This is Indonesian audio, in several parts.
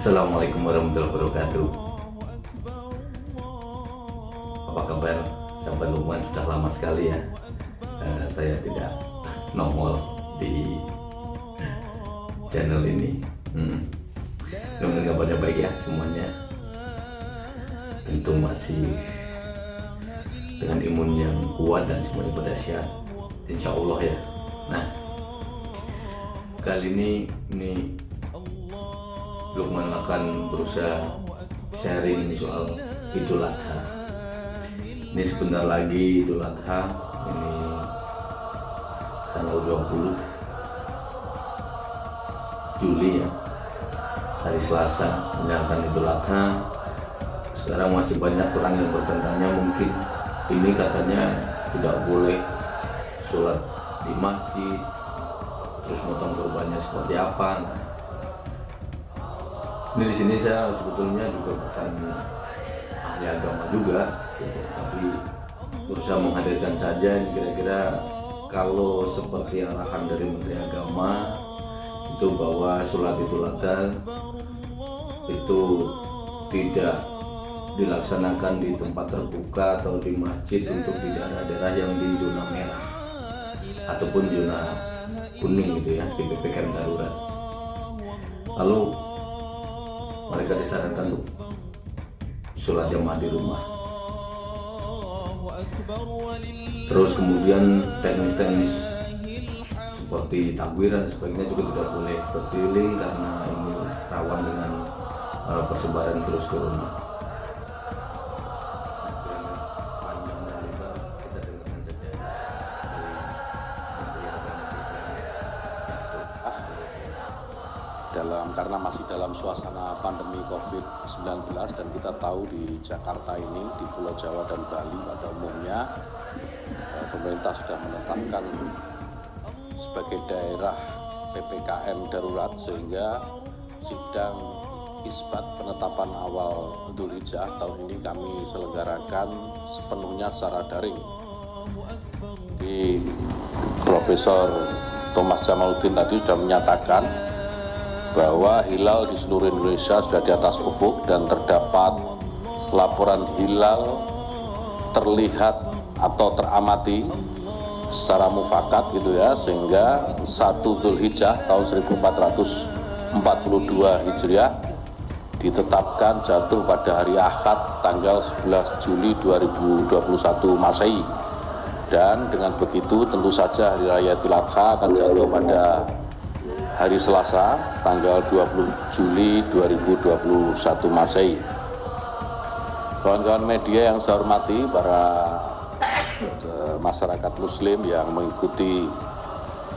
Assalamualaikum warahmatullahi wabarakatuh. Apa kabar sahabat Lukman? Sudah lama sekali ya saya tidak nongol di channel ini. Mudah-mudahan kabarnya baik ya semuanya. Tentu masih dengan imun yang kuat dan semuanya pada sehat, insya Allah ya. Nah, kali ini Lukman akan berusaha sharing ini soal Idul Adha. Ini sebentar lagi Idul Adha, ini tanggal 20 Juli ya, hari Selasa menjalankan Idul Adha. Sekarang masih banyak orang yang bertanya, mungkin ini katanya tidak boleh sholat di masjid, terus motong kurbannya seperti apa. Nah, ini di sini saya sebetulnya juga bukan ahli agama juga, gitu. Tapi berusaha menghadirkan saja ini kira-kira kalau seperti arahan dari Menteri Agama itu bahwa sholat Idul Adha itu tidak dilaksanakan di tempat terbuka atau di masjid untuk di daerah-daerah yang di zona merah ataupun zona kuning gitu ya, di PPKM darurat. Lalu mereka disarankan untuk sholat jamaah di rumah. Terus kemudian teknis-teknis seperti takbiran sebagainya juga tidak boleh berkeliling karena ini rawan dengan persebaran virus corona. Karena masih dalam suasana pandemi COVID-19 dan kita tahu di Jakarta ini, di Pulau Jawa dan Bali pada umumnya pemerintah sudah menetapkan sebagai daerah PPKM darurat, sehingga sidang isbat penetapan awal Dzul Hijjah tahun ini kami selenggarakan sepenuhnya secara daring. Di Profesor Thomas Jamaluddin tadi sudah menyatakan bahwa hilal di seluruh Indonesia sudah di atas ufuk dan terdapat laporan hilal terlihat atau teramati secara mufakat gitu ya, sehingga 1 Dzul Hijjah tahun 1442 Hijriah ditetapkan jatuh pada hari Ahad tanggal 11 Juli 2021 Masehi, dan dengan begitu tentu saja hari raya Idul Adha akan jatuh pada hari Selasa tanggal 20 Juli 2021 Masehi. Kawan-kawan media yang saya hormati, para masyarakat muslim yang mengikuti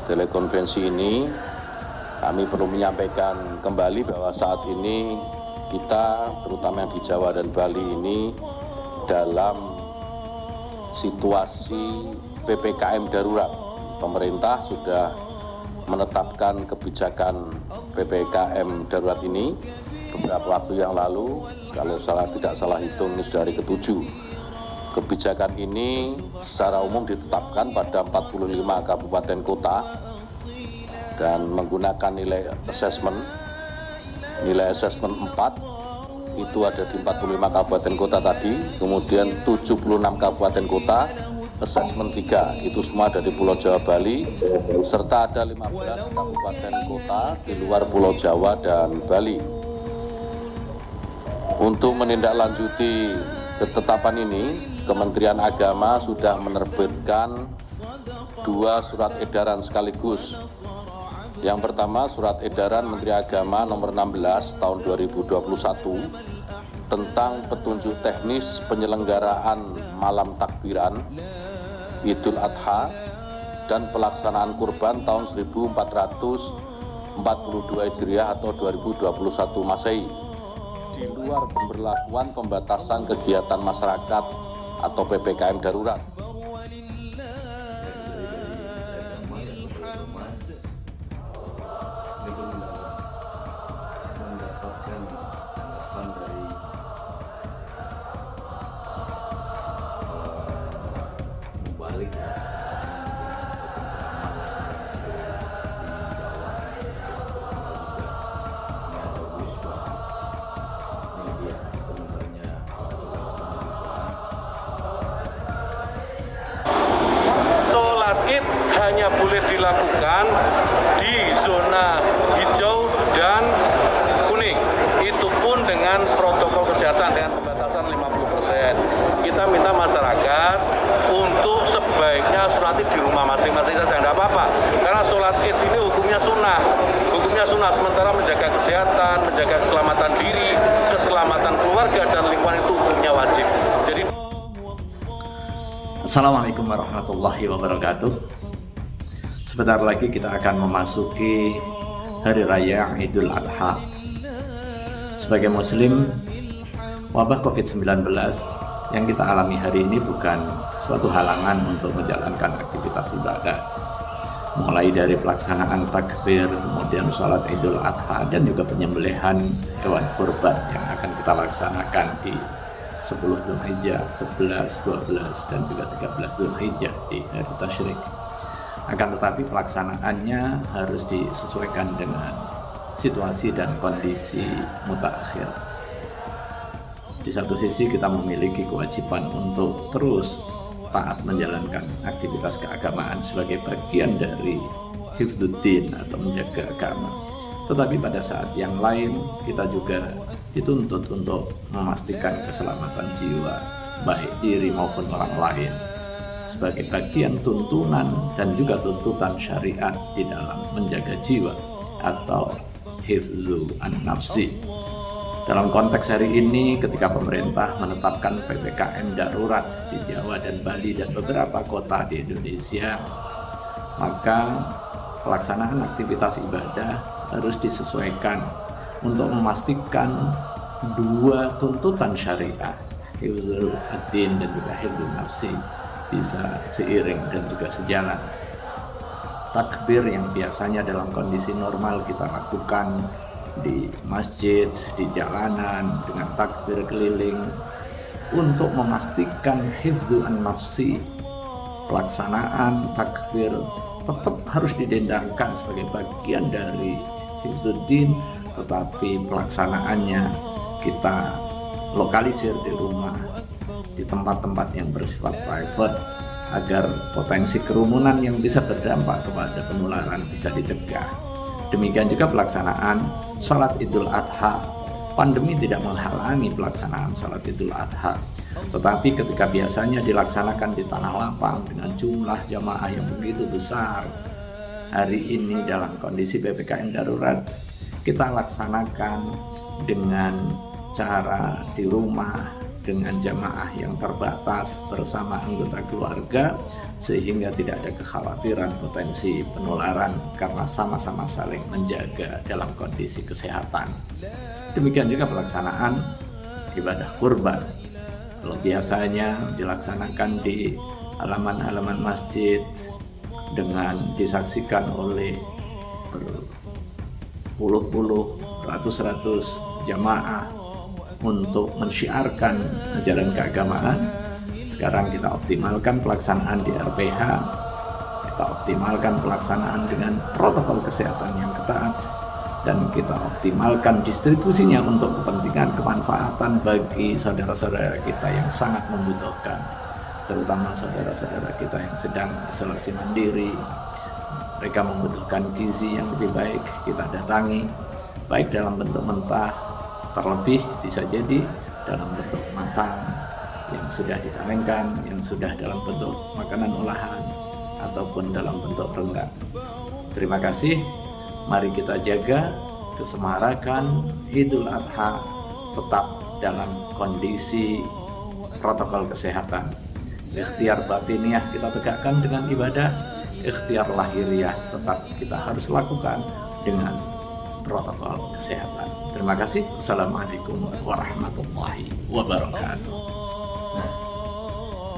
telekonferensi ini, kami perlu menyampaikan kembali bahwa saat ini kita, terutama yang di Jawa dan Bali ini, dalam situasi PPKM darurat. Pemerintah sudah menetapkan kebijakan PPKM darurat ini beberapa waktu yang lalu. Kalau tidak salah hitung ini sudah hari ke-7. Kebijakan ini secara umum ditetapkan pada 45 kabupaten kota dan menggunakan nilai assessment 4 itu ada di 45 kabupaten kota tadi, kemudian 76 kabupaten kota Assessment 3, itu semua ada di Pulau Jawa Bali, serta ada 15 kabupaten kota di luar Pulau Jawa dan Bali. Untuk menindaklanjuti ketetapan ini, Kementerian Agama sudah menerbitkan 2 surat edaran sekaligus. Yang pertama, surat edaran Menteri Agama nomor 16 tahun 2021 tentang petunjuk teknis penyelenggaraan malam takbiran Idul Adha dan pelaksanaan kurban tahun 1442 Hijriah atau 2021 Masehi, di luar pemberlakuan pembatasan kegiatan masyarakat atau PPKM darurat. Balik ya, dilakukan di zona hijau dan kuning. Itu pun dengan protokol kesehatan dengan pembatasan 50%. Kita minta masyarakat untuk sebaiknya sholat id di rumah masing-masing saja, tidak apa-apa. Karena sholat id ini hukumnya sunnah. Sementara menjaga kesehatan, menjaga keselamatan diri, keselamatan keluarga dan lingkungan itu hukumnya wajib. Jadi Assalamualaikum warahmatullahi wabarakatuh. Sebentar lagi kita akan memasuki Hari Raya Idul Adha. Sebagai Muslim, wabah COVID-19 yang kita alami hari ini bukan suatu halangan untuk menjalankan aktivitas ibadah. Mulai dari pelaksanaan takbir, kemudian sholat Idul Adha, dan juga penyembelihan hewan kurban yang akan kita laksanakan di 10 Dzulhijjah, 11, 12, dan juga 13 Dzulhijjah di hari tasyrik. Akan tetapi pelaksanaannya harus disesuaikan dengan situasi dan kondisi mutakhir. Di satu sisi kita memiliki kewajiban untuk terus taat menjalankan aktivitas keagamaan sebagai bagian dari hifdzuddin atau menjaga agama. Tetapi pada saat yang lain kita juga dituntut untuk memastikan keselamatan jiwa, baik diri maupun orang lain, sebagai bagian tuntunan dan juga tuntutan syariat di dalam menjaga jiwa atau hifdzu an-nafsi. Dalam konteks hari ini, ketika pemerintah menetapkan PPKM darurat di Jawa dan Bali dan beberapa kota di Indonesia, maka pelaksanaan aktivitas ibadah harus disesuaikan untuk memastikan dua tuntutan syariah, hifdzul ad-din dan juga hifdzun nafsi, bisa seiring dan juga sejalan. Takbir yang biasanya dalam kondisi normal kita lakukan di masjid, di jalanan, dengan takbir keliling, untuk memastikan hifdzu an-nafsi, pelaksanaan takbir tetap harus didendangkan sebagai bagian dari hifdzuddin, tetapi pelaksanaannya kita lokalisir di rumah, di tempat-tempat yang bersifat private, agar potensi kerumunan yang bisa berdampak kepada penularan bisa dicegah. Demikian juga pelaksanaan sholat Idul Adha. Pandemi tidak menghalangi pelaksanaan sholat Idul Adha, tetapi ketika biasanya dilaksanakan di tanah lapang dengan jumlah jamaah yang begitu besar, hari ini dalam kondisi PPKM darurat kita laksanakan dengan cara di rumah dengan jamaah yang terbatas bersama anggota keluarga, sehingga tidak ada kekhawatiran potensi penularan karena sama-sama saling menjaga dalam kondisi kesehatan. Demikian juga pelaksanaan ibadah kurban. Kalau biasanya dilaksanakan di halaman-halaman masjid dengan disaksikan oleh berpuluh-puluh, ratus-ratus jamaah untuk mensyiarkan ajaran keagamaan, sekarang kita optimalkan pelaksanaan di RPH, kita optimalkan pelaksanaan dengan protokol kesehatan yang ketat, dan kita optimalkan distribusinya untuk kepentingan kemanfaatan bagi saudara-saudara kita yang sangat membutuhkan, terutama saudara-saudara kita yang sedang isolasi mandiri. Mereka membutuhkan gizi yang lebih baik, kita datangi, baik dalam bentuk mentah, terlebih bisa jadi dalam bentuk matang yang sudah digorengkan, yang sudah dalam bentuk makanan olahan, ataupun dalam bentuk rendang. Terima kasih. Mari kita jaga kesemarakan Idul Adha tetap dalam kondisi protokol kesehatan. Ikhtiar batiniah kita tegakkan dengan ibadah, ikhtiar lahiriah tetap kita harus lakukan dengan protokol kesehatan. Terima kasih. Assalamualaikum warahmatullahi wabarakatuh. Nah,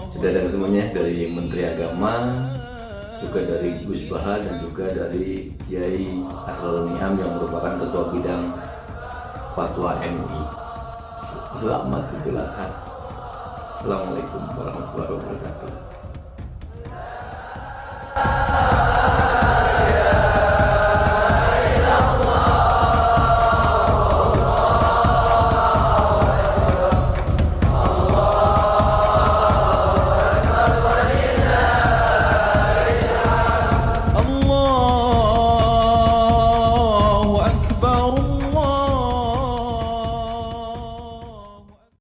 sudah ada semuanya dari Menteri Agama, juga dari Gus Baha, dan juga dari Kiai Asrorun Niam yang merupakan Ketua Bidang Fatwa MI. Selamat Idul Adha. Assalamualaikum warahmatullahi wabarakatuh.